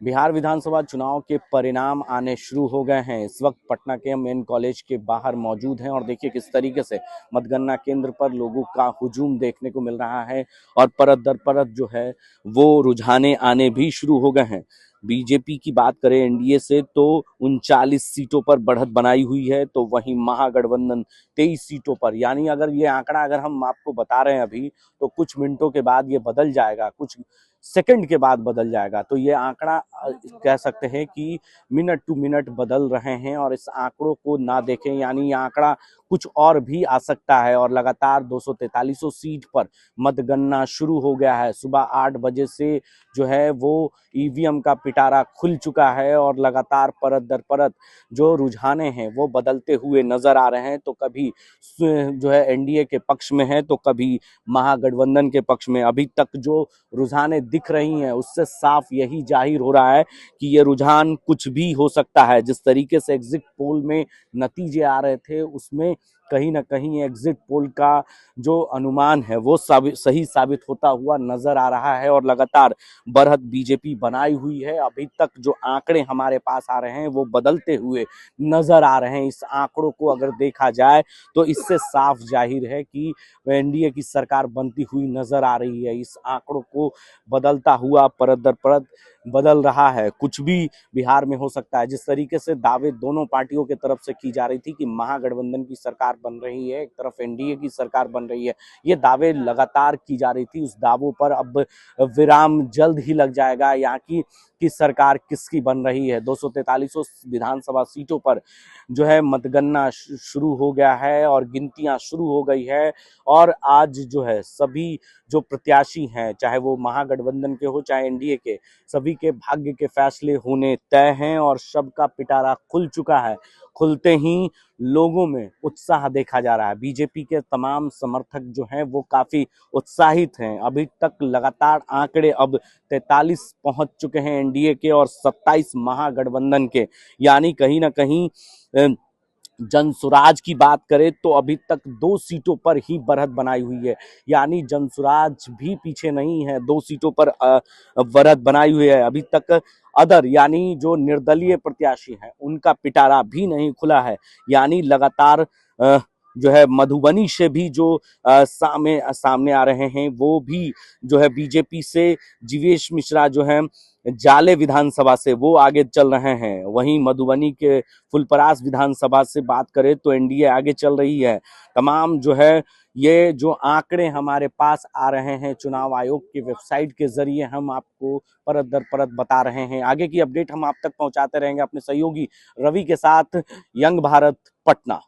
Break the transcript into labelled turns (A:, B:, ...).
A: बिहार विधानसभा चुनाव के परिणाम आने शुरू हो गए हैं। इस वक्त पटना के मेन कॉलेज के बाहर मौजूद हैं और देखिए किस तरीके से मतगणना केंद्र पर लोगों का हुजूम देखने को मिल रहा है और परत दर परत जो है वो रुझाने आने भी शुरू हो गए हैं। बीजेपी की बात करें एनडीए से तो 39 सीटों पर बढ़त बनाई हुई है, तो वहीं महागठबंधन 23 सीटों पर। यानी अगर ये आंकड़ा अगर हम आपको बता रहे हैं अभी, तो कुछ मिनटों के बाद ये बदल जाएगा, कुछ सेकंड के बाद बदल जाएगा। तो ये आंकड़ा कह सकते हैं कि मिनट टू मिनट बदल रहे हैं और इस आंकड़ों को ना देखें, यानी ये आंकड़ा कुछ और भी आ सकता है। और लगातार 243 सीट पर मतगणना शुरू हो गया है। सुबह 8 बजे से जो है वो ईवीएम का पिटारा खुल चुका है और लगातार परत दर परत जो रुझाने हैं वो बदलते हुए नजर आ रहे हैं। तो कभी जो है एनडीए के पक्ष में है तो कभी महागठबंधन के पक्ष में। अभी तक जो रुझाने दिख रही हैं उससे साफ यही जाहिर हो रहा है कि ये रुझान कुछ भी हो सकता है। जिस तरीके से एग्जिट पोल में नतीजे आ रहे थे उसमें कहीं ना कहीं एग्जिट पोल का जो अनुमान है वो सही साबित होता हुआ नजर आ रहा है और लगातार बढ़त बीजेपी बनाई हुई है। अभी तक जो आंकड़े हमारे पास आ रहे हैं वो बदलते हुए नजर आ रहे हैं। इस आंकड़ों को अगर देखा जाए तो इससे साफ जाहिर है कि एनडीए की सरकार बनती हुई नजर आ रही है। इस आंकड़ों को बदलता हुआ परत दर परत बदल रहा है। कुछ भी बिहार में हो सकता है। जिस तरीके से दावे दोनों पार्टियों की तरफ से की जा रही थी कि महागठबंधन की सरकार बन रही है, एक तरफ एनडीए की सरकार बन रही है, ये दावे लगातार की जा रही थी। उस दावों पर अब विराम जल्द ही लग जाएगा। यहाँ की सरकार किसकी बन रही है। 243 विधानसभा सीटों पर जो है मतगणना शुरू हो गया है और गिनतियां शुरू हो गई है। और आज जो है सभी जो प्रत्याशी हैं, चाहे वो महागठबंधन के हो चाहे एनडीए के, सभी के भाग्य के फैसले होने तय हैं और सबका पिटारा खुल चुका है। खुलते ही लोगों में उत्साह देखा जा रहा है। बीजेपी के तमाम समर्थक जो हैं वो काफी उत्साहित हैं। अभी तक लगातार आंकड़े अब 43 पहुंच चुके हैं एनडीए के और 27 महागठबंधन के। यानी कहीं ना कहीं जनसुराज की बात करें तो अभी तक 2 सीटों पर ही बढ़त बनाई हुई है। यानी जनसुराज भी पीछे नहीं है, 2 सीटों पर बढ़त बनाई हुई है। अभी तक अदर यानी जो निर्दलीय प्रत्याशी हैं उनका पिटारा भी नहीं खुला है। यानी लगातार जो है मधुबनी से भी जो सामने आ रहे हैं वो भी जो है बीजेपी से जीवेश मिश्रा जो है जाले विधानसभा से वो आगे चल रहे हैं। वहीं मधुबनी के फुलपरास विधानसभा से बात करें तो एनडीए आगे चल रही है। तमाम जो है ये जो आंकड़े हमारे पास आ रहे हैं चुनाव आयोग की वेबसाइट के जरिए हम आपको परत दर परत बता रहे हैं। आगे की अपडेट हम आप तक पहुंचाते रहेंगे अपने सहयोगी रवि के साथ। यंग भारत, पटना।